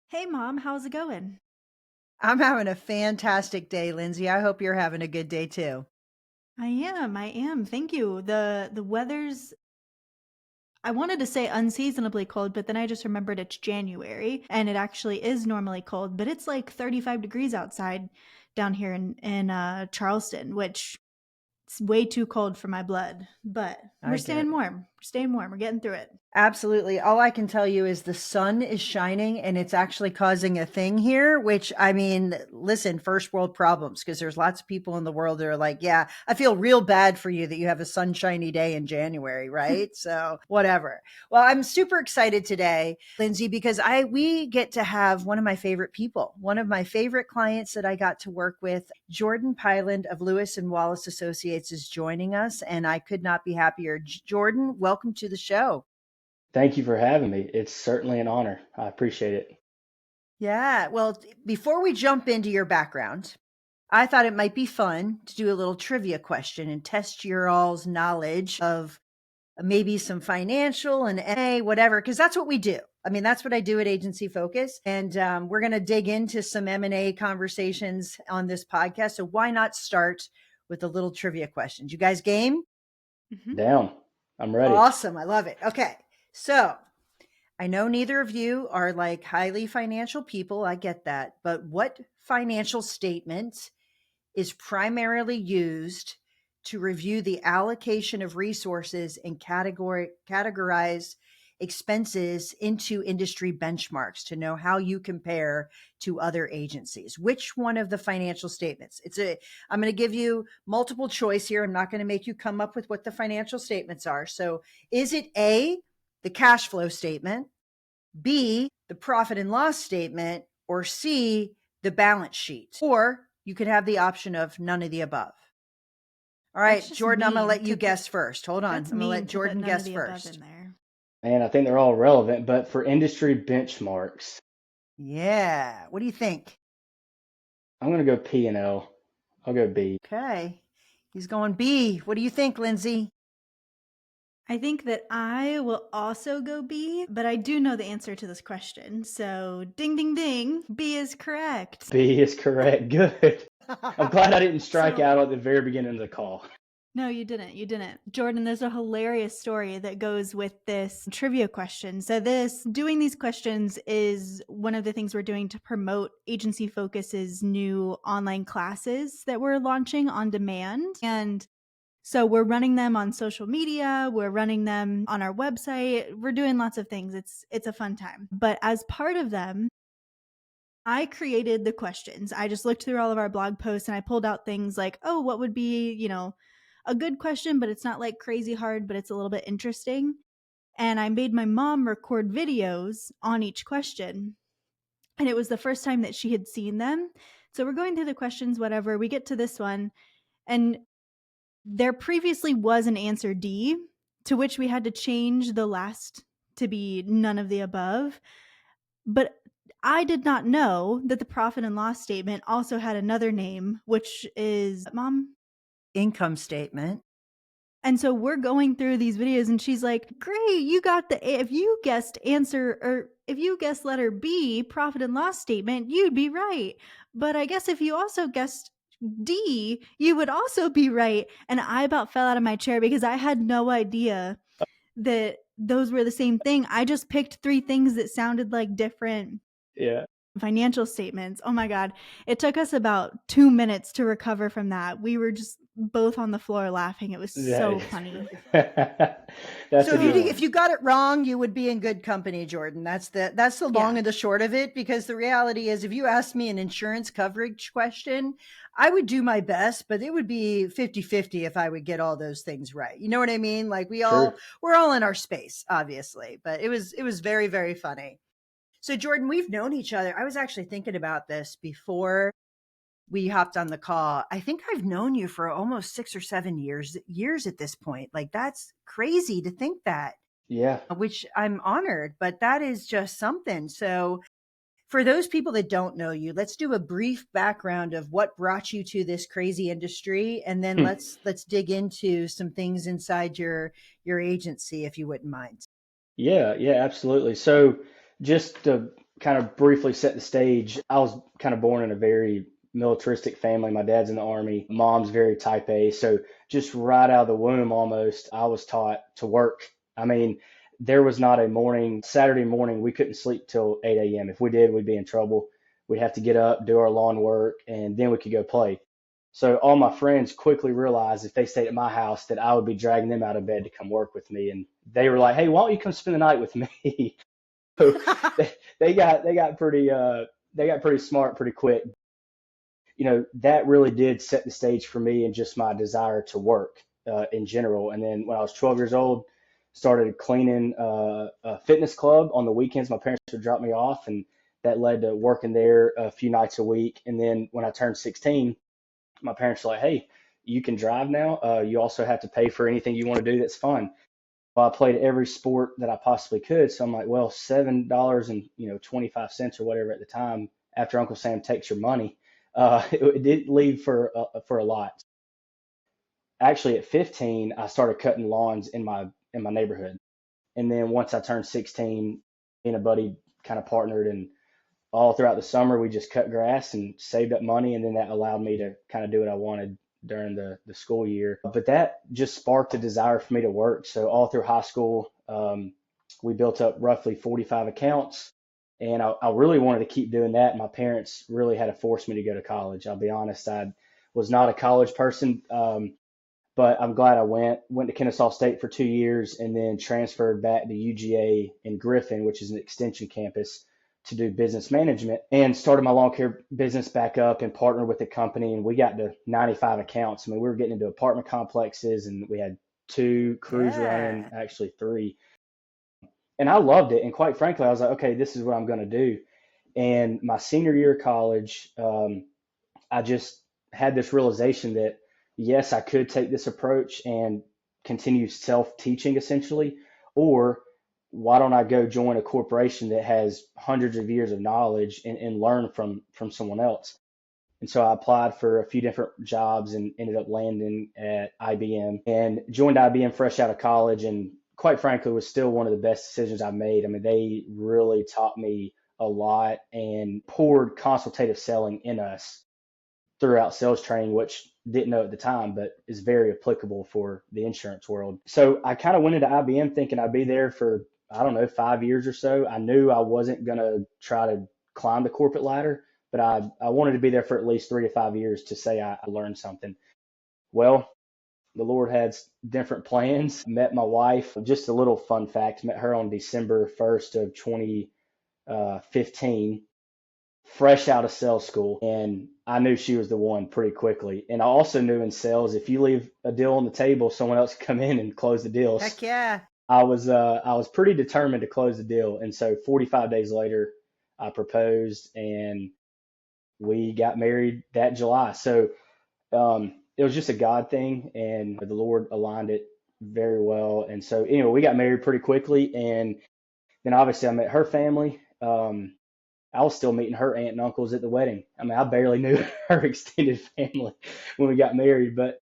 Hey mom, how's it going? I'm having a fantastic day, Lindsay. I hope you're having a good day too. I am. Thank you. The weather's I wanted to say unseasonably cold, but then I just remembered it's January and it actually is normally cold, but it's like 35 degrees outside down here in Charleston, which it's way too cold for my blood. But we're I get staying it. warm. We're staying warm. We're getting through it. Absolutely. All I can tell you is the sun is shining and it's actually causing a thing here, which I mean, listen, first world problems, because there's lots of people in the world that are like, yeah, I feel real bad for you that you have a sunshiny day in January, right? So, whatever. Well, I'm super excited today, Lindsay, because we get to have one of my favorite people, one of my favorite clients that I got to work with, Jordan Piland of Lewis and Wallace Associates is joining us, and I could not be happier. Jordan, welcome to the show. Thank you for having me. It's certainly an honor. I appreciate it. Yeah. Well, before we jump into your background, I thought it might be fun to do a little trivia question and test your all's knowledge of maybe some financial and A, whatever, because that's what we do. I mean, that's what I do at Agency Focus. And we're going to dig into some M&A conversations on this podcast. So why not start with a little trivia questions? You guys game? Mhm. Down. I'm ready. Awesome. I love it. Okay. So I know neither of you are like highly financial people. I get that. But what financial statement is primarily used to review the allocation of resources and categorize expenses into industry benchmarks to know how you compare to other agencies? Which one of the financial statements? I'm going to give you multiple choice here. I'm not going to make you come up with what the financial statements are. So is it A, the cash flow statement, B, the profit and loss statement, or C, the balance sheet? Or you could have the option of none of the above. All That's right, just Jordan, I'm going to mean let you to put guess first. Hold on. I'm that's going to let mean to put Jordan none of guess the above in first. there. And I think they're all relevant, but for industry benchmarks, Yeah. What do you think? I'm going to go P and L. I'll go B. Okay. He's going B. What do you think, Lindsay? I think that I will also go B, but I do know the answer to this question. So, ding, ding, ding, B is correct. B is correct. Good. I'm glad I didn't strike So, out at the very beginning of the call. no, you didn't. You didn't. Jordan, there's a hilarious story that goes with this trivia question. So, doing these questions is one of the things we're doing to promote Agency Focus's new online classes that we're launching on demand. And so we're running them on social media, we're running them on our website, we're doing lots of things. It's a fun time. But as part of them, I created the questions. I just looked through all of our blog posts and I pulled out things like, oh, what would be, a good question, but it's not like crazy hard, but it's a little bit interesting. And I made my mom record videos on each question. And it was the first time that she had seen them. So we're going through the questions, whatever. We get to this one, and there previously was an answer D, to which we had to change the last to be none of the above. But I did not know that the profit and loss statement also had another name, which is mom. Income statement. And so we're going through these videos and she's like, great, you got if you guessed answer, or if you guessed letter B, profit and loss statement, you'd be right. But I guess if you also guessed D, you would also be right. And I about fell out of my chair because I had no idea that those were the same thing. I just picked three things that sounded like different Yeah. financial statements. Oh my God. It took us about 2 minutes to recover from that. We were just both on the floor laughing. It was so funny. That's So a if you good So, if one. you got it wrong, you would be in good company, Jordan. That's the long yeah. and the short of it, because the reality is if you asked me an insurance coverage question, I would do my best, but it would be 50-50 if I would get all those things right. You know what I mean? Like True. we're all in our space, obviously, but it was very, very funny. So Jordan, we've known each other. I was actually thinking about this before we hopped on the call. I think I've known you for almost 6 or 7 years at this point. Like that's crazy to think that, Yeah. which I'm honored, but that is just something. So for those people that don't know you, let's do a brief background of what brought you to this crazy industry, and then let's dig into some things inside your agency if you wouldn't mind. Yeah, absolutely. So just kind of briefly set the stage, I was kind of born in a very militaristic family. My dad's in the Army, mom's very type A. So just right out of the womb almost, I was taught to work. I mean, there was not a morning, Saturday morning, we couldn't sleep till 8 a.m. If we did, we'd be in trouble. We'd have to get up, do our lawn work, and then we could go play. So all my friends quickly realized if they stayed at my house that I would be dragging them out of bed to come work with me. And they were like, "Hey, why don't you come spend the night with me?" So they got pretty smart pretty quick. That really did set the stage for me and just my desire to work in general. And then when I was 12 years old, started cleaning a fitness club on the weekends. My parents would drop me off, and that led to working there a few nights a week. And then when I turned 16, my parents were like, "Hey, you can drive now. You also have to pay for anything you want to do that's fun." Well, I played every sport that I possibly could. So I'm like, well, $7 and 25 cents or whatever at the time after Uncle Sam takes your money, it didn't leave for a lot. Actually, at 15, I started cutting lawns in my neighborhood, and then once I turned 16, me and a buddy kind of partnered, and all throughout the summer we just cut grass and saved up money, and then that allowed me to kind of do what I wanted during the school year. But that just sparked a desire for me to work. So all through high school, we built up roughly 45 accounts, and I really wanted to keep doing that. My parents really had to force me to go to college. I'll be honest, I was not a college person, but I'm glad I went to Kennesaw State for 2 years, and then transferred back to UGA in Griffin, which is an extension campus, to do business management, and started my lawn care business back up and partnered with the company. And we got to 95 accounts. I mean, we were getting into apartment complexes, and we had two crews running, Yeah. actually three. And I loved it. And quite frankly, I was like, okay, this is what I'm going to do. And my senior year of college, I just had this realization that yes, I could take this approach and continue self teaching essentially, or why don't I go join a corporation that has hundreds of years of knowledge and learn from someone else? And so I applied for a few different jobs and ended up landing at IBM and joined IBM fresh out of college. And quite frankly, was still one of the best decisions I made. I mean, they really taught me a lot and poured consultative selling in us throughout sales training, which didn't know at the time, but is very applicable for the insurance world. So I kind of went into IBM thinking I'd be there for, I don't know, 5 years or so. I knew I wasn't going to try to climb the corporate ladder, but I wanted to be there for at least 3 to 5 years to say I learned something. Well, the Lord had different plans. Met my wife. Just a little fun fact, met her on December 1st of 2015, fresh out of sales school, and I knew she was the one pretty quickly. And I also knew in sales, if you leave a deal on the table, someone else can come in and close the deals. Heck yeah. I was pretty determined to close the deal, and so 45 days later, I proposed, and we got married that July. So it was just a God thing, and the Lord aligned it very well. And so anyway, we got married pretty quickly, and then obviously I met her family. I was still meeting her aunt and uncles at the wedding. I mean, I barely knew her extended family when we got married. But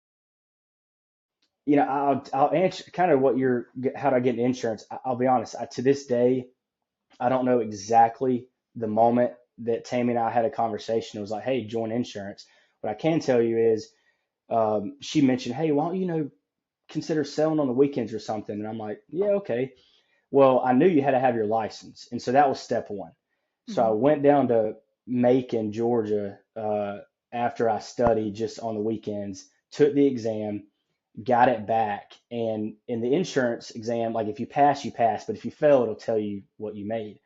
I'll answer kind of how do I get into insurance? I'll be honest. To this day, I don't know exactly the moment that Tammy and I had a conversation. It was like, "Hey, join insurance." What I can tell you is, she mentioned, "Hey, why don't consider selling on the weekends or something?" And I'm like, "Yeah, okay." Well, I knew you had to have your license, and so that was step one. So I Mhm. went down to Macon, Georgia, after I studied just on the weekends, took the exam, got it back. And in the insurance exam, like if you pass, you pass, but if you fail, it'll tell you what you made.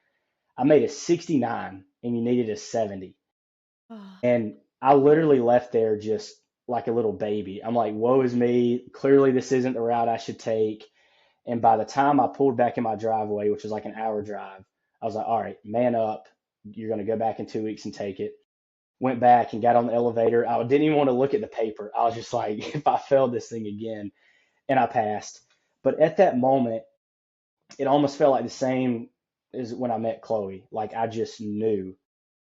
I made a 69 and you needed a 70. Oh, And I literally left there just like a little baby. I'm like, woe is me. Clearly, this isn't the route I should take. And by the time I pulled back in my driveway, which was like an hour drive, I was like, all right, man up. You're going to go back in 2 weeks and take it. Went back and got on the elevator. I didn't even want to look at the paper. I was just like, if I failed this thing again, and I passed. But at that moment, it almost felt like the same as when I met Chloe. Like I just knew.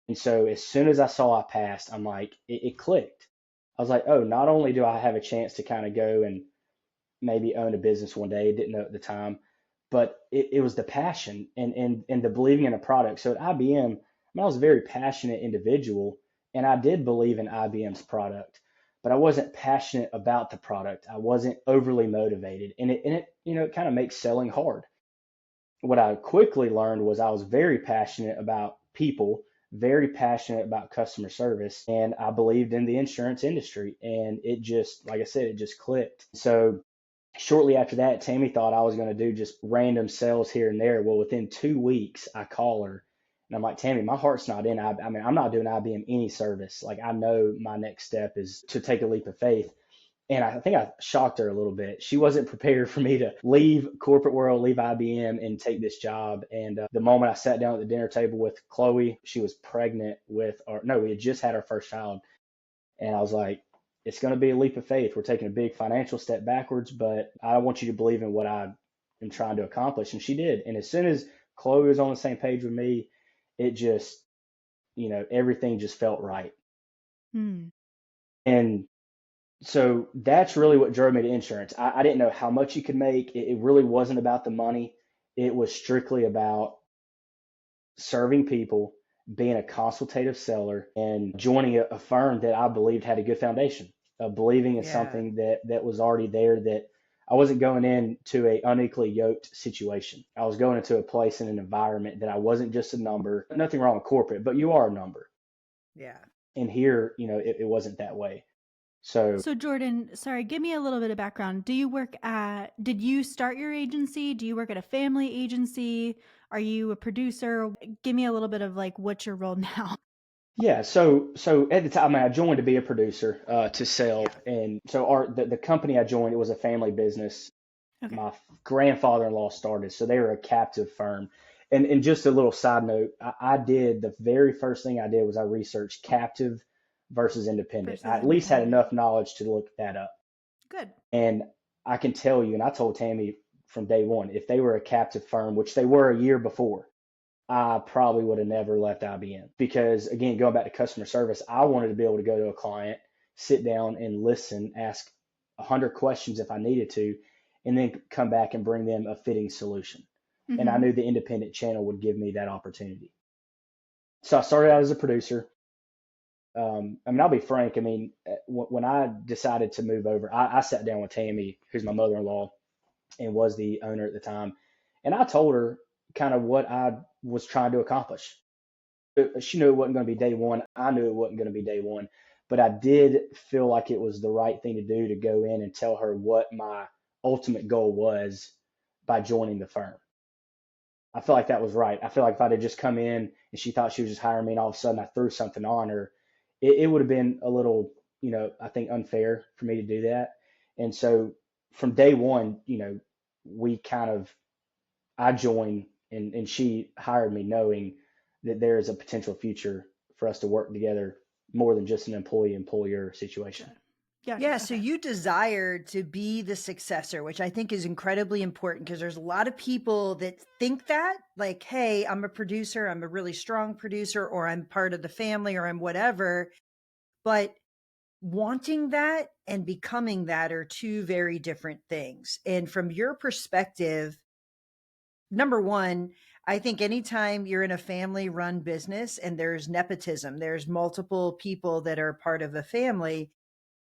And so as soon as I saw I passed, I'm like, it clicked. I was like, oh, not only do I have a chance to kind of go and maybe own a business one day, didn't know at the time, but it was the passion and the believing in a product. So at IBM, I mean, I was a very passionate individual, and I did believe in IBM's product, but I wasn't passionate about the product. I wasn't overly motivated, and it it kind of makes selling hard. What I quickly learned was I was very passionate about people, very passionate about customer service, and I believed in the insurance industry. And it just, like I said, it just clicked. So shortly after that, Tammy thought I was going to do just random sales here and there. Well, within 2 weeks, I call her and I'm like, Tammy, my heart's not in. I mean, I'm not doing IBM any service. Like, I know my next step is to take a leap of faith. And I think I shocked her a little bit. She wasn't prepared for me to leave corporate world, leave IBM, and take this job. And the moment I sat down at the dinner table with Chloe, she was pregnant with, or no, we had just had our first child. And I was like, it's going to be a leap of faith. We're taking a big financial step backwards, but I want you to believe in what I am trying to accomplish. And she did. And as soon as Chloe was on the same page with me, it just, everything just felt right. Hmm. And so that's really what drove me to insurance. I didn't know how much you could make. It really wasn't about the money. It was strictly about serving people, being a consultative seller, and joining a firm that I believed had a good foundation, believing in Yeah. something that was already there, that I wasn't going into a unequally yoked situation. I was going into a place in an environment that I wasn't just a number. Nothing wrong with corporate, but you are a number. Yeah. And here, it wasn't that way. So So Jordan, sorry, give me a little bit of background. Did you start your agency? Do you work at a family agency? Are you a producer? Give me a little bit of like what's your role now? yeah, so at the time, I joined to be a producer, to sell, Yeah. and so the company I joined, it was a family business. Okay. My grandfather-in-law started, so they were a captive firm. And just a little side note, I did the very first thing I did was I researched captive versus independent. I Versus at least had independent. enough knowledge to look that up, Good. and I can tell you, and I told Tammy from day one, if they were a captive firm, which they were a year before, I probably would have never left IBM because, again, going back to customer service, I wanted to be able to go to a client, sit down and listen, ask 100 questions if I needed to, and then come back and bring them a fitting solution. And I Mm-hmm. knew the independent channel would give me that opportunity. So I started out as a producer. I mean, I'll be frank. I mean, when I decided to move over, I sat down with Tammy, who's my mother-in-law and was the owner at the time, and I told her kind of what I was trying to accomplish. She knew it wasn't going to be day one. I knew it wasn't going to be day one, but I did feel like it was the right thing to do to go in and tell her what my ultimate goal was by joining the firm. I feel like that was right. I feel like if I'd have just come in and she thought she was just hiring me and all of a sudden I threw something on her, it would have been a little, I think unfair for me to do that. And so from day one, we kind of, I joined and she hired me knowing that there is a potential future for us to work together more than just an employee employer situation. Gotcha. Yeah, so Okay. you desired to be the successor, which I think is incredibly important because there's a lot of people that think that, like, hey, I'm a producer, I'm a really strong producer, or I'm part of the family, or I'm whatever. But wanting that and becoming that are two very different things. And from your perspective, number one, I think anytime you're in a family run business and there's nepotism, there's multiple people that are part of a family,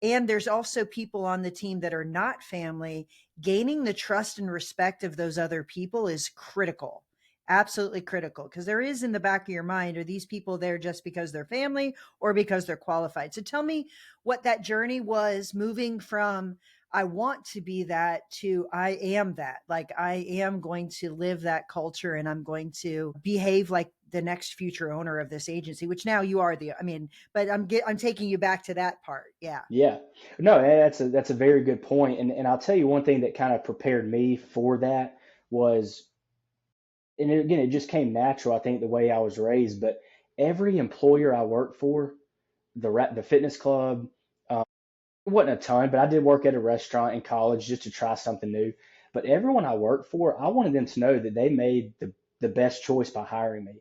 and there's also people on the team that are not family, gaining the trust and respect of those other people is critical. Absolutely critical. Because there is in the back of your mind, are these people there just because they're family or because they're qualified? So tell me what that journey was moving from I want to be that to I am that. Like I am going to live that culture and I'm going to behave like the next future owner of this agency, which now you are the, I mean, but I'm taking you back to that part. Yeah. Yeah, no, that's a very good point. And I'll tell you one thing that kind of prepared me for that was, and again, it just came natural, I think, the way I was raised. But every employer I worked for, the fitness club, um, it wasn't a ton, but I did work at a restaurant in college just to try something new. But everyone I worked for, I wanted them to know that they made the best choice by hiring me.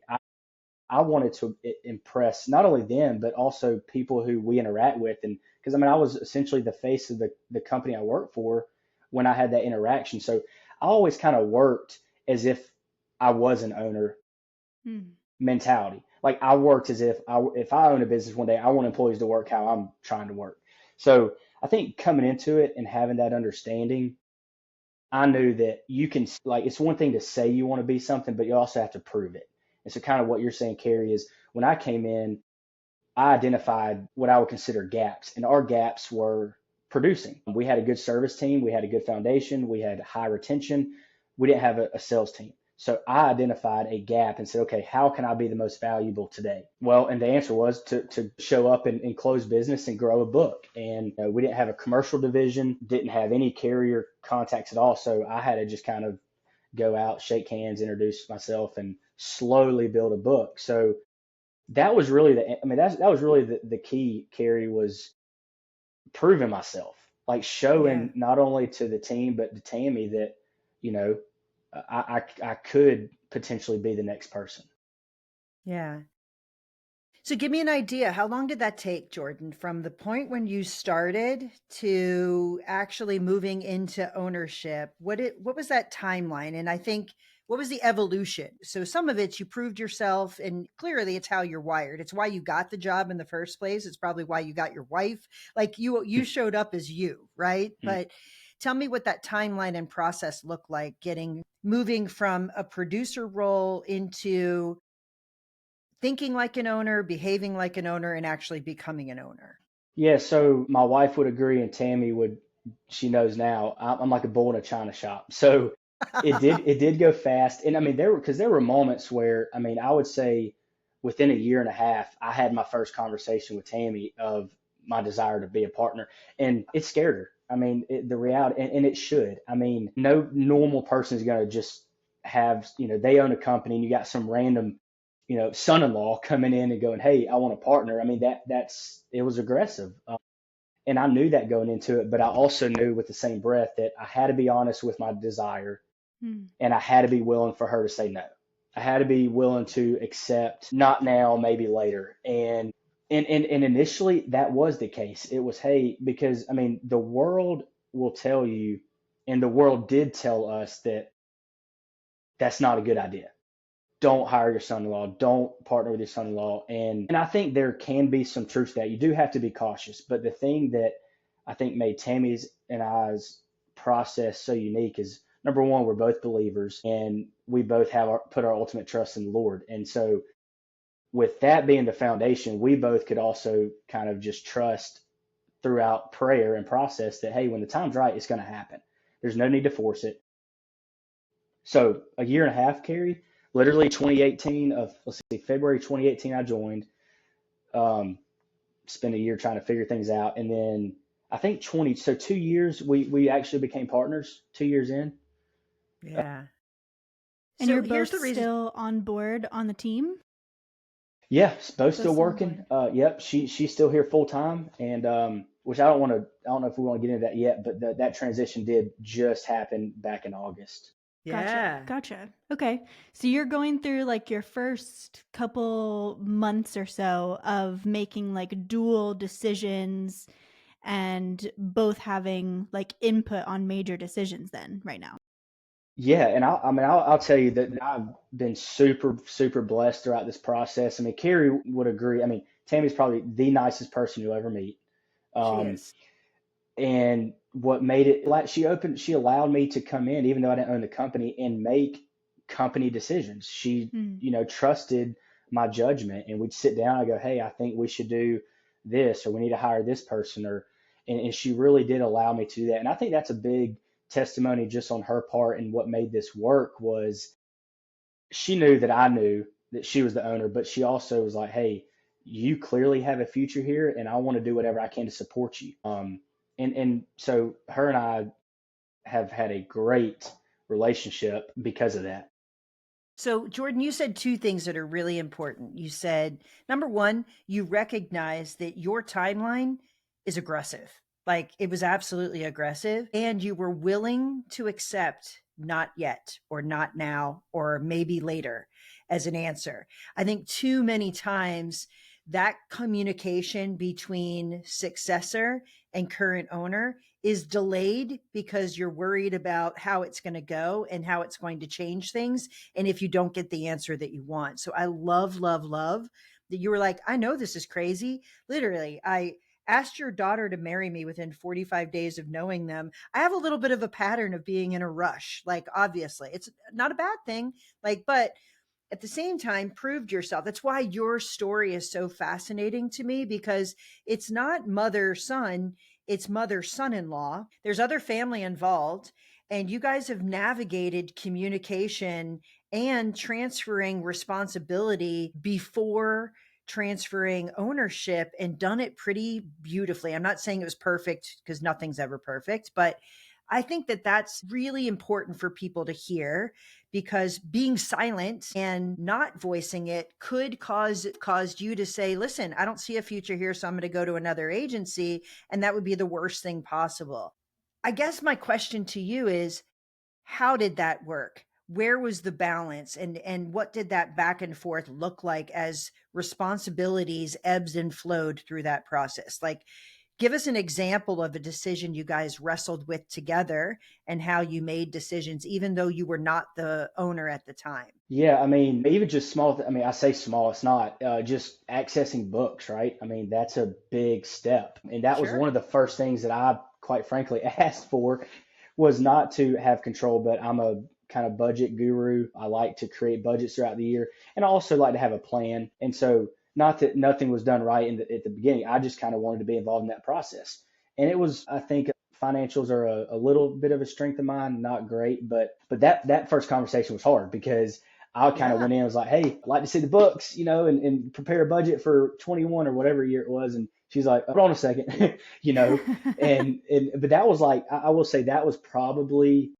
I wanted to impress not only them, but also people who we interact with. And because I mean, I was essentially the face of the company I worked for when I had that interaction. So I always kind of worked as if I was an owner Hmm. mentality. Like I worked as if I own a business one day, I want employees to work how I'm trying to work. So I think coming into it and having that understanding, I knew that you can, like, it's one thing to say you want to be something, but you also have to prove it. And so kind of what you're saying, Carrie, is when I came in, I identified what I would consider gaps, and our gaps were producing. We had a good service team, we had a good foundation, we had high retention. We didn't have a sales team. So I identified a gap and said, okay, how can I be the most valuable today? Well, and the answer was to show up and close business and grow a book. And we didn't have a commercial division, didn't have any carrier contacts at all. So I had to just kind of go out, shake hands, introduce myself, and slowly build a book. So that was really that was really the key, Carrie, was proving myself, like Yeah. showing not only to the team but to Tammy that, you know, I could potentially be the next person. Yeah. So give me an idea. How long did that take, Jordan, from the point when you started to actually moving into ownership? What was that timeline? And I think what was the evolution? So some of it you proved yourself, and clearly it's how you're wired. It's why you got the job in the first place. It's probably why you got your wife. Like you showed up as you, right? But tell me what that timeline and process looked like, moving from a producer role into thinking like an owner, behaving like an owner, and actually becoming an owner. Yeah, so my wife would agree, and Tammy would. She knows now. I'm like a bull in a china shop. So it did go fast, and I mean there were moments where, I mean, I would say within a year and a half, I had my first conversation with Tammy of my desire to be a partner, and it scared her. I mean, the reality, and it should. I mean, no normal person is going to just have, they own a company, and you got some random, son-in-law coming in and going, "Hey, I want a partner." I mean, that's it was aggressive. And I knew that going into it, but I also knew with the same breath that I had to be honest with my desire, Hmm. and I had to be willing for her to say no. I had to be willing to accept not now, maybe later. And initially that was the case. It was, hey, because I mean, the world will tell you, and the world did tell us that that's not a good idea. Don't hire your son-in-law. Don't partner with your son-in-law. And I think there can be some truth to that. You do have to be cautious. But the thing that I think made Tammy's and I's process so unique is, number one, we're both believers, and we both have put our ultimate trust in the Lord. And so with that being the foundation, we both could also kind of just trust throughout prayer and process that, hey, when the time's right, it's going to happen. There's no need to force it. So a year and a half, Carrie, literally 2018 of, let's see, February 2018, I joined, um, spent a year trying to figure things out. And then I think 2 years, we actually became partners 2 years in. Yeah. And So you're here's both the reason. still on board on the team? Yeah, both Both still still on working. board. Yep, she's still here full time, and which I don't know if we want to get into that yet, but that transition did just happen back in August. Gotcha. Yeah. Gotcha. Okay. So you're going through like your first couple months or so of making like dual decisions and both having like input on major decisions then right now. Yeah, and I'll tell you that I've been super, super blessed throughout this process. I mean, Carrie would agree. I mean, Tammy's probably the nicest person you'll ever meet. She Um, is. and what made it, like, she allowed me to come in, even though I didn't own the company, and make company decisions. She, Hmm. trusted my judgment, and we'd sit down. I go, "Hey, I think we should do this, or we need to hire this person," and she really did allow me to do that. And I think that's a big testimony just on her part. And what made this work was she knew that I knew that she was the owner, but she also was like, "Hey, you clearly have a future here, and I want to do whatever I can to support you." And so her and I have had a great relationship because of that. So, Jordan, you said two things that are really important. You said, number one, you recognize that your timeline is aggressive. Like it was absolutely aggressive. And you were willing to accept not yet or not now or maybe later as an answer. I think too many times that communication between successor and current owner is delayed because you're worried about how it's going to go and how it's going to change things. And if you don't get the answer that you want. So I love, love, love that you were like, I know this is crazy. Literally, I asked your daughter to marry me within 45 days of knowing them. I have a little bit of a pattern of being in a rush. Like, obviously, it's not a bad thing. Like, but at the same time, proved yourself. That's why your story is so fascinating to me, because it's not mother son, it's mother son in law. There's other family involved, and you guys have navigated communication and transferring responsibility before transferring ownership and done it pretty beautifully. I'm not saying it was perfect because nothing's ever perfect, but I think that that's really important for people to hear, because being silent and not voicing it could caused you to say, listen, I don't see a future here, so I'm going to go to another agency. And that would be the worst thing possible. I guess my question to you is, how did that work? Where was the balance, and what did that back and forth look like as responsibilities ebbs and flowed through that process? Like, give us an example of a decision you guys wrestled with together and how you made decisions, even though you were not the owner at the time. Yeah, I mean, even just small, I mean, I say small, it's not just accessing books, right? I mean, that's a big step. And that was one Sure. of the first things that I, quite frankly, asked for, was not to have control, but I'm a kind of budget guru. I like to create budgets throughout the year, and I also like to have a plan. And so, not that nothing was done right at the beginning, I just kind of wanted to be involved in that process. And it was, I think, financials are a little bit of a strength of mine, not great, but that first conversation was hard because I kind of Yeah. went in and was like, hey, I'd like to see the books, and prepare a budget for 21 or whatever year it was. And she's like, hold on a second, you know, but that was like, I will say that was probably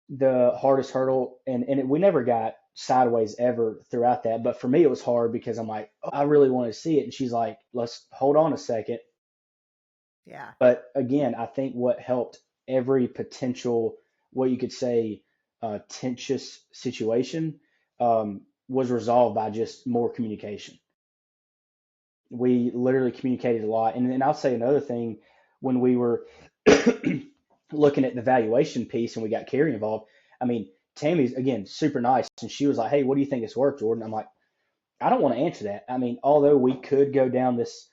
the hardest hurdle. We never got sideways ever throughout that. But for me, it was hard because I'm like, oh, I really want to see it. And she's like, let's hold on a second. Yeah. But again, I think what helped every potential, what you could say, tensious situation was resolved by just more communication. We literally communicated a lot. And then I'll say another thing, when we were looking at the valuation piece and we got Carrie involved, I mean, Tammy's, again, super nice. And she was like, hey, what do you think it's worth, Jordan? I'm like, I don't want to answer that. I mean, although we could go down this,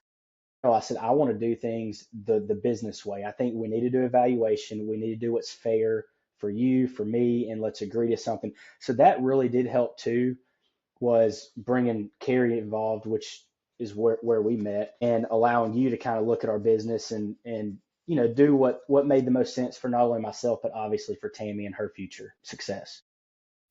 I said, I want to do things the business way. I think we need to do evaluation. We need to do what's fair for you, for me, and let's agree to something. So that really did help too, was bringing Carrie involved, which is where we met, and allowing you to kind of look at our business and do what made the most sense for not only myself, but obviously for Tammy and her future success.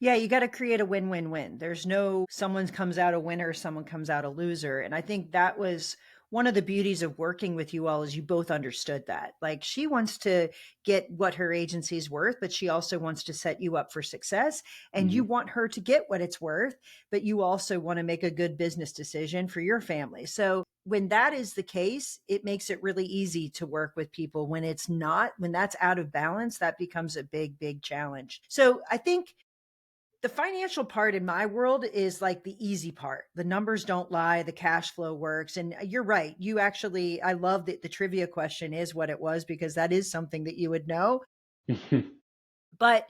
Yeah, you got to create a win-win-win. There's no someone comes out a winner, someone comes out a loser. And I think that was one of the beauties of working with you all, is you both understood that. Like, she wants to get what her agency's worth, but she also wants to set you up for success. And you Hmm. want her to get what it's worth, but you also want to make a good business decision for your family. So when that is the case, it makes it really easy to work with people. When it's not, when that's out of balance, that becomes a big, big challenge. So I think the financial part in my world is like the easy part. The numbers don't lie, the cash flow works. And you're right. You actually, I love that the trivia question is what it was, because that is something that you would know. But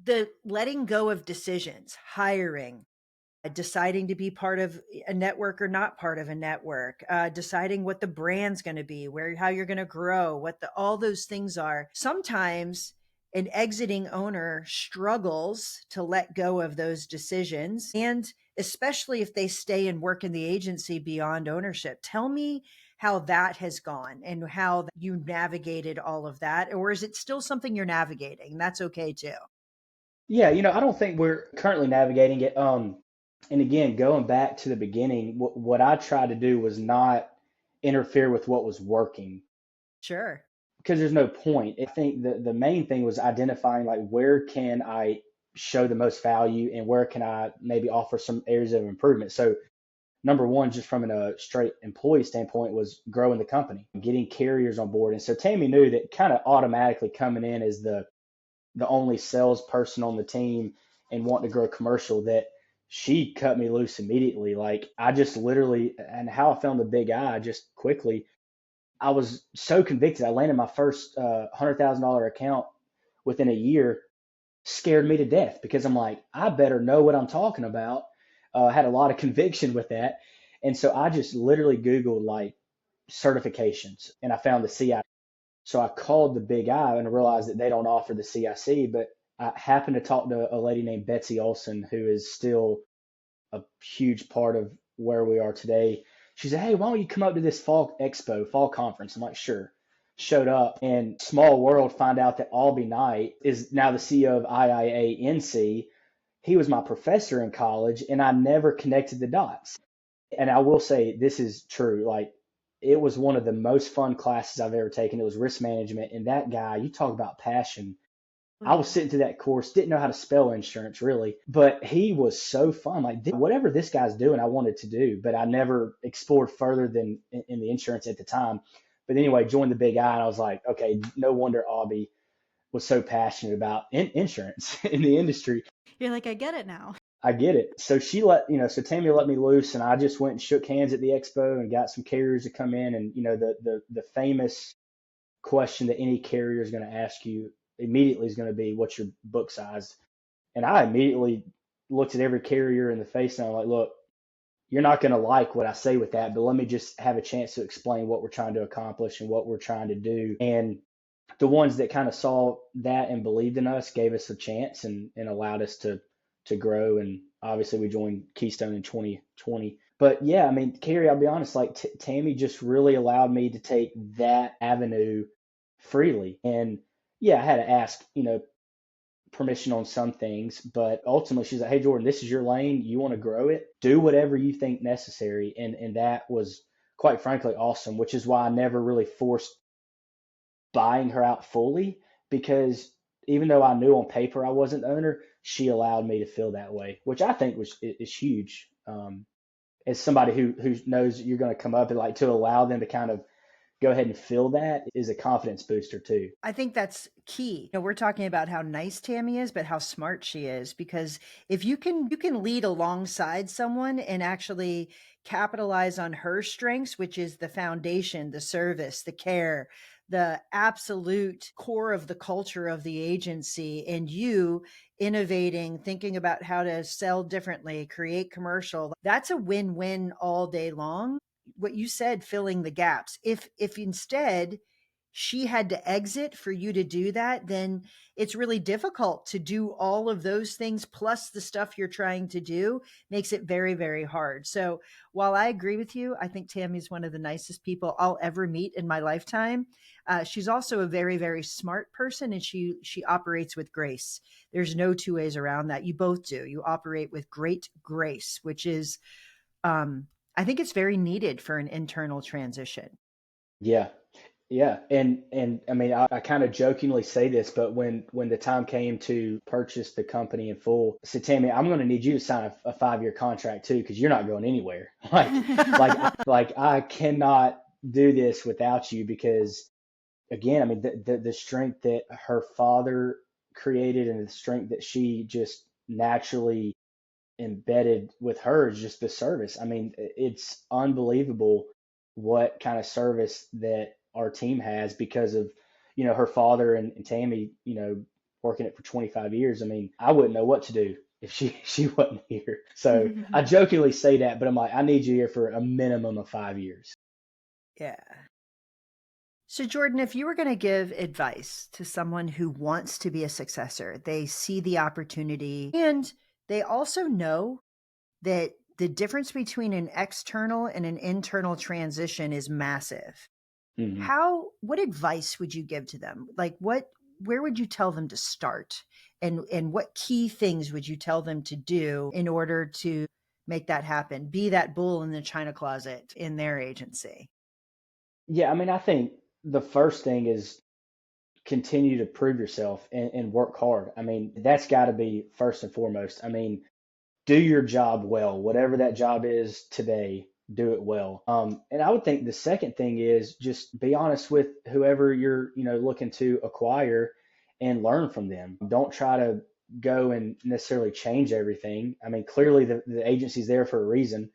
the letting go of decisions, hiring, deciding to be part of a network or not part of a network, deciding what the brand's going to be, how you're going to grow, all those things are. Sometimes an exiting owner struggles to let go of those decisions, and especially if they stay and work in the agency beyond ownership. Tell me how that has gone and how you navigated all of that, or is it still something you're navigating? That's okay too. Yeah, I don't think we're currently navigating it. And again, going back to the beginning, what I tried to do was not interfere with what was working, Sure. because there's no point. I think the main thing was identifying, like, where can I show the most value and where can I maybe offer some areas of improvement. So number one, just from a straight employee standpoint, was growing the company, getting carriers on board. And so Tammy knew that kind of automatically coming in as the only salesperson on the team and wanting to grow commercial, that she cut me loose immediately. Like I just literally, and how I found the big eye just quickly, I was so convicted. I landed my first $100,000 account within a year, scared me to death because I'm like, I better know what I'm talking about. Had a lot of conviction with that. And so I just literally Googled like certifications and I found the CIC. So I called the big I and realized that they don't offer the CIC, but I happened to talk to a lady named Betsy Olson, who is still a huge part of where we are today. She said, "Hey, why don't you come up to this fall expo, fall conference?" I'm like, "Sure." Showed up and small world, find out that Albie Knight is now the CEO of IIA-NC. He was my professor in college and I never connected the dots. And I will say this is true. Like it was one of the most fun classes I've ever taken. It was risk management. And that guy, you talk about passion. Oh, I was yeah. sitting through that course, didn't know how to spell insurance really, but he was so fun. Like whatever this guy's doing, I wanted to do, but I never explored further than in the insurance at the time. But anyway, joined the big I and I was like, okay, no wonder Albie was so passionate about insurance in the industry. You're like, I get it now. I get it. So so Tammy let me loose and I just went and shook hands at the expo and got some carriers to come in. And, the famous question that any carrier is going to ask you immediately is going to be, what's your book size? And I immediately looked at every carrier in the face and I'm like, look, you're not going to like what I say with that, but let me just have a chance to explain what we're trying to accomplish and what we're trying to do. And the ones that kind of saw that and believed in us gave us a chance and allowed us to grow. And obviously we joined Keystone in 2020. But yeah, I mean, Carrie, I'll be honest, like Tammy just really allowed me to take that avenue freely. And yeah, I had to ask, permission on some things, but ultimately she's like, "Hey Jordan, this is your lane. You want to grow it, do whatever you think necessary." And that was quite frankly awesome, which is why I never really forced buying her out fully, because even though I knew on paper I wasn't the owner, she allowed me to feel that way, which I think is huge. As somebody who knows you're going to come up and like to allow them to kind of go ahead and feel that is a confidence booster too. I think that's key. We're talking about how nice Tammy is, but how smart she is, because if you can lead alongside someone and actually capitalize on her strengths, which is the foundation, the service, the care, the absolute core of the culture of the agency, and you innovating, thinking about how to sell differently, create commercial, that's a win-win all day long. What you said, filling the gaps. If instead she had to exit for you to do that, then it's really difficult to do all of those things plus the stuff you're trying to do. Makes it very, very hard. So while I agree with you, I think Tammy's one of the nicest people I'll ever meet in my lifetime. She's also a very, very smart person, and she operates with grace. There's no two ways around that. You both do. You operate with great grace, which is, I think it's very needed for an internal transition. Yeah. Yeah, and I mean, I kind of jokingly say this, but when the time came to purchase the company in full, I said, Tammy, I'm going to need you to sign a 5-year contract too, because you're not going anywhere. Like I cannot do this without you, because again, I mean, the strength that her father created and the strength that she just naturally embedded with her is just the service. I mean, it's unbelievable what kind of service that our team has because of, her father and Tammy, working it for 25 years. I mean, I wouldn't know what to do if she wasn't here. So I jokingly say that, but I'm like, I need you here for a minimum of 5 years. Yeah. So, Jordan, if you were going to give advice to someone who wants to be a successor, they see the opportunity and they also know that the difference between an external and an internal transition is massive. Hmm. What advice would you give to them? Like where would you tell them to start? And what key things would you tell them to do in order to make that happen? Be that bull in the china closet in their agency. Yeah, I mean, I think the first thing is continue to prove yourself and work hard. I mean, that's got to be first and foremost. I mean, do your job well, whatever that job is today, do it well. And I would think the second thing is just be honest with whoever you're, looking to acquire and learn from them. Don't try to go and necessarily change everything. I mean, clearly the agency's there for a reason.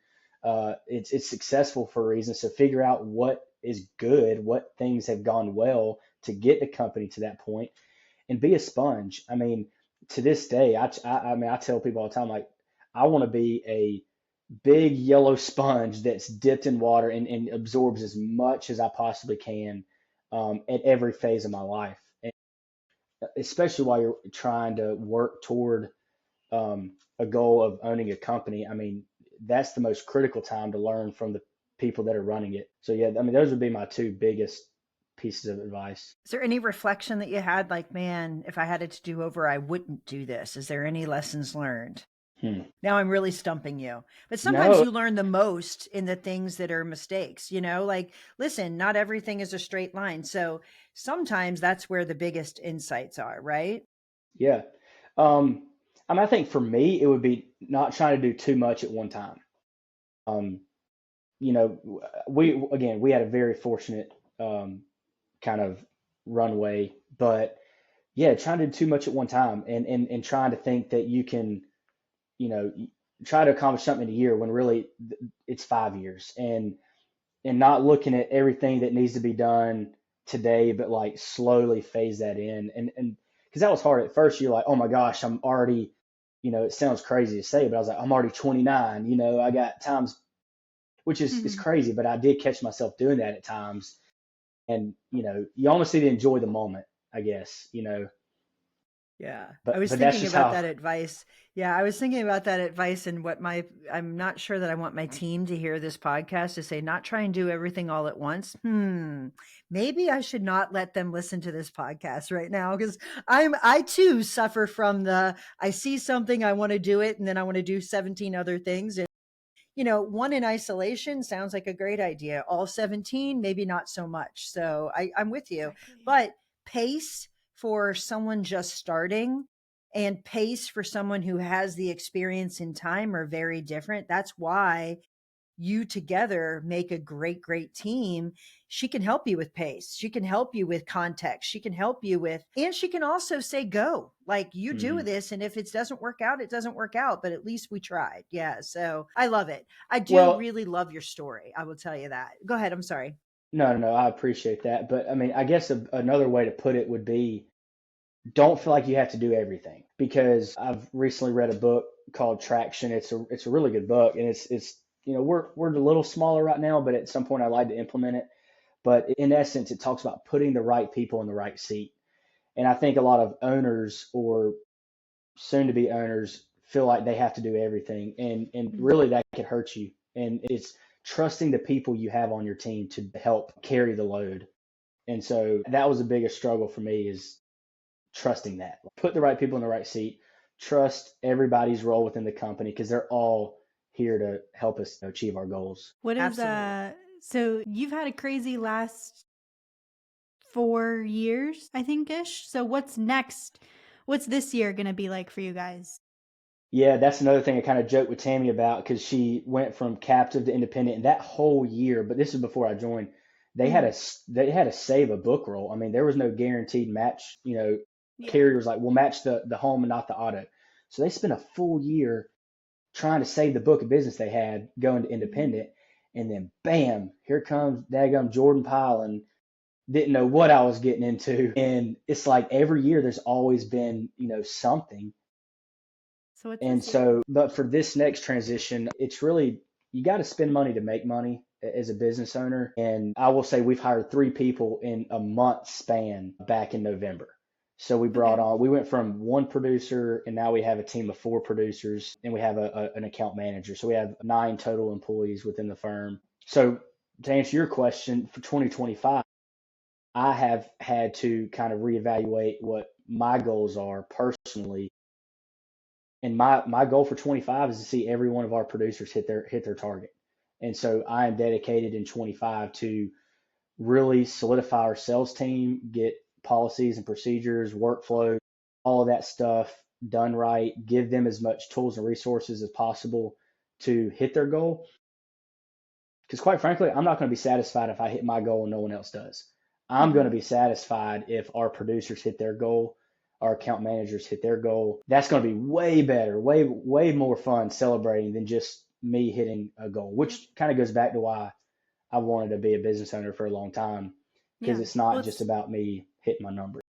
It's successful for a reason. So figure out what is good, what things have gone well to get the company to that point, and be a sponge. I mean, to this day, I mean, I tell people all the time, like, I want to be a big yellow sponge that's dipped in water and absorbs as much as I possibly can at every phase of my life, and especially while you're trying to work toward a goal of owning a company. I mean, that's the most critical time to learn from the people that are running it. So yeah, I mean, those would be my two biggest pieces of advice. Is there any reflection that you had like, man, if I had it to do over, I wouldn't do this? Is there any lessons learned? Hmm. Now I'm really stumping you. But sometimes No, you learn the most in the things that are mistakes, like, listen, not everything is a straight line. So sometimes that's where the biggest insights are, right? yeah. I mean, I think for me, it would be not trying to do too much at one time. Um, we had a very fortunate kind of runway, but yeah, trying to do too much at one time and trying to think that you can, try to accomplish something in a year when really it's 5 years, and not looking at everything that needs to be done today, but like slowly phase that in. And because that was hard at first, you're like, oh my gosh, I'm already, it sounds crazy to say, but I was like, I'm already 29, I got times, which is Mhm. crazy, but I did catch myself doing that at times. And, you almost need to enjoy the moment, I guess, Yeah. I but, was but that's thinking just about how, that advice. Yeah, I was thinking about that advice and I'm not sure that I want my team to hear this podcast to say, not try and do everything all at once. Maybe I should not let them listen to this podcast right now because I too suffer from I see something, I want to do it, and then I want to do 17 other things. And, one in isolation sounds like a great idea. All 17, maybe not so much. So I'm with you. Exactly. But pace for someone just starting and pace for someone who has the experience in time are very different. That's why you together make a great, great team. She can help you with pace. She can help you with context. She can help you and she can also say, go, like, you do mhm. this. And if it doesn't work out, it doesn't work out, but at least we tried. Yeah. So I love it. I do Well, really love your story. I will tell you that. Go ahead. I'm sorry. no, no, no, I appreciate that. But I mean, I guess another way to put it would be, don't feel like you have to do everything, because I've recently read a book called Traction. It's a really good book, and it's we're a little smaller right now, but at some point I'd like to implement it. But in essence, it talks about putting the right people in the right seat. And I think a lot of owners or soon to be owners feel like they have to do everything, and Mhm. really that could hurt you. And it's trusting the people you have on your team to help carry the load. And so that was the biggest struggle for me, is trusting that. Put the right people in the right seat. Trust everybody's role within the company, because they're all here to help us achieve our goals. What is Absolutely. so you've had a crazy last 4 years, I think ish. So what's next? What's this year gonna be like for you guys? Yeah, that's another thing I kind of joked with Tammy about, because she went from captive to independent, and that whole year. But this is before I joined. Mm. They had to save a book roll. I mean, there was no guaranteed match. Yeah. Carriers like, we'll match the home and not the auto. So they spent a full year trying to save the book of business they had going to Mhm. independent, and then bam, here comes daggum Jordan Piland. Didn't know what I was getting into, and it's like every year there's always been something. So what's And this year? so, but for this next transition, it's really, you got to spend money to make money as a business owner. And I will say we've hired 3 people in a month span back in November. So Okay. we went from one producer, and now we have a team of 4 producers, and we have an account manager. So we have 9 total employees within the firm. So to answer your question, for 2025, I have had to kind of reevaluate what my goals are personally, and my goal for 25 is to see every one of our producers hit their target. And so I am dedicated in 25 to really solidify our sales team, get policies and procedures, workflow, all of that stuff done right, give them as much tools and resources as possible to hit their goal. Because quite frankly, I'm not going to be satisfied if I hit my goal and no one else does. I'm going to Mhm. be satisfied if our producers hit their goal, our account managers hit their goal. That's going to be way better, way more fun celebrating than just me hitting a goal, which kind of goes back to why I wanted to be a business owner for a long time, because Yeah. it's not Well, just about me hitting my numbers.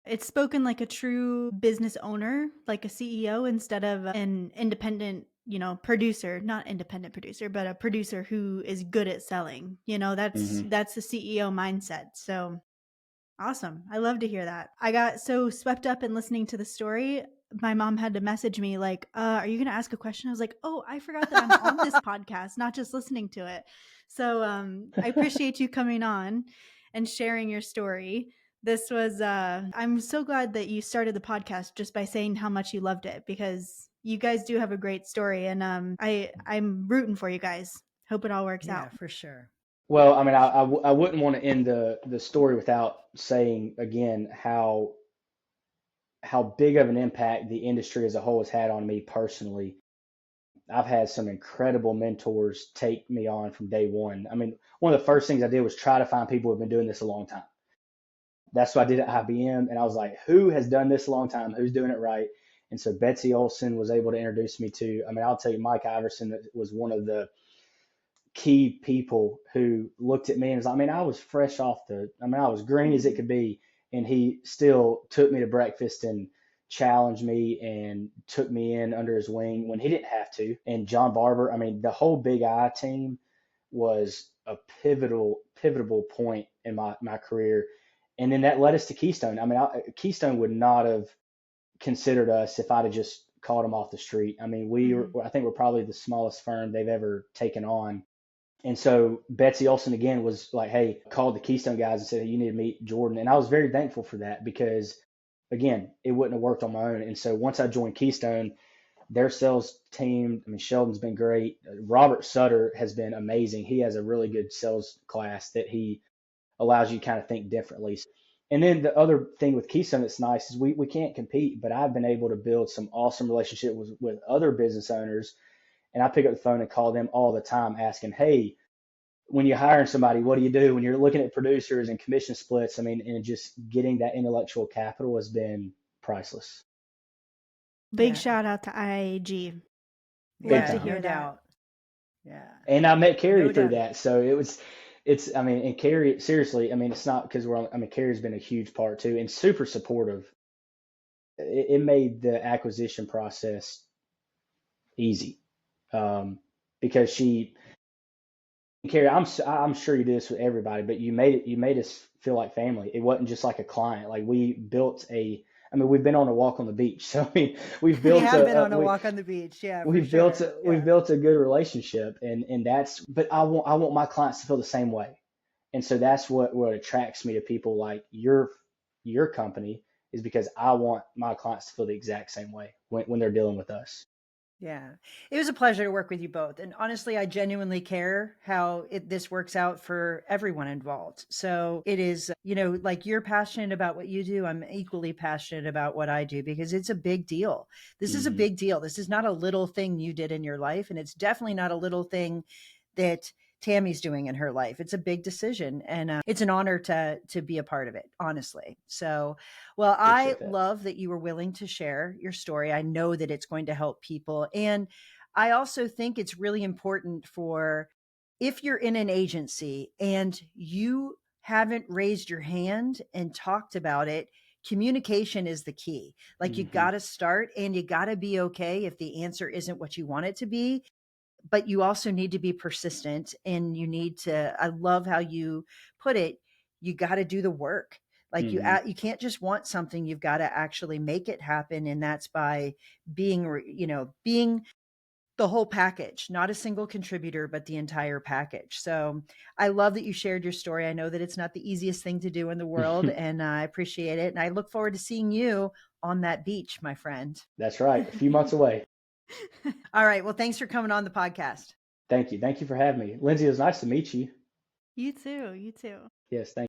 it's spoken like a true business owner, like a CEO, instead of an independent, producer, not independent producer, but a producer who is good at selling. Mm-hmm. That's the CEO mindset. So awesome. I love to hear that. I got so swept up in listening to the story. My mom had to message me like, are you going to ask a question? I was like, oh, I forgot that I'm on this podcast, not just listening to it. So I appreciate you coming on and sharing your story. This was, I'm so glad that you started the podcast just by saying how much you loved it, because you guys do have a great story. And I'm rooting for you guys. Hope it all works Yeah, out. for sure. Well, I mean, I wouldn't want to end the story without saying again how big of an impact the industry as a whole has had on me personally. I've had some incredible mentors take me on from day one. I mean, one of the first things I did was try to find people who have been doing this a long time. That's what I did at IBM. And I was like, who has done this a long time? Who's doing it right? And so Betsy Olson was able to introduce me to, I mean, I'll tell you, Mike Iverson was one of the key people who looked at me and was like, I mean, I was I was green as it could be. And he still took me to breakfast and challenged me and took me in under his wing when he didn't have to. And John Barber, I mean, the whole Big I team was a pivotal point in my career. And then that led us to Keystone. I mean, Keystone would not have considered us if I'd have just called them off the street. I mean, I think we're probably the smallest firm they've ever taken on. And so Betsy Olson again was like, hey, called the Keystone guys and said, hey, you need to meet Jordan. And I was very thankful for that because, again, it wouldn't have worked on my own. And so once I joined Keystone, their sales team, I mean, Sheldon's been great. Robert Sutter has been amazing. He has a really good sales class that he allows you to kind of think differently. And then the other thing with Keystone that's nice is we can't compete, but I've been able to build some awesome relationships with other business owners. And I pick up the phone and call them all the time asking, hey, when you're hiring somebody, what do you do? When you're looking at producers and commission splits, I mean, and just getting that intellectual capital has been priceless. Big shout out to IAG. Big Love to time. hear No that. doubt. Yeah. And I met Carey No through doubt. that. So I mean, and Carey, seriously, I mean, it's not because Carey's been a huge part too and super supportive. It made the acquisition process easy because Carey, I'm sure you do this with everybody, but you made us feel like family. It wasn't just like a client. Like we've been on a walk on the beach. So I mean, we've We built have been on a walk on the beach. Yeah, for sure. we've built a good relationship, and but I want my clients to feel the same way. And so that's what attracts me to people like your company is because I want my clients to feel the exact same way when they're dealing with us. Yeah, it was a pleasure to work with you both. And honestly, I genuinely care how this works out for everyone involved. So it is, like you're passionate about what you do. I'm equally passionate about what I do because it's a big deal. This is a big deal. This is not a little thing you did in your life. And it's definitely not a little thing that Tammy's doing in her life. It's a big decision, and it's an honor to be a part of it, honestly. So, well, I love that you were willing to share your story. I know that it's going to help people, and I also think it's really important for if you're in an agency and you haven't raised your hand and talked about it. Communication is the key. Like you got to start, and you got to be okay if the answer isn't what you want it to be, but you also need to be persistent, and I love how you put it, you got to do the work. Like you can't just want something, you've got to actually make it happen. And that's by being the whole package, not a single contributor, but the entire package. So I love that you shared your story. I know that it's not the easiest thing to do in the world, and I appreciate it. And I look forward to seeing you on that beach, my friend. That's right. A few months away. All right. Well, thanks for coming on the podcast. Thank you. Thank you for having me. Lindsay, it was nice to meet you. You too. You too. Yes, thank you.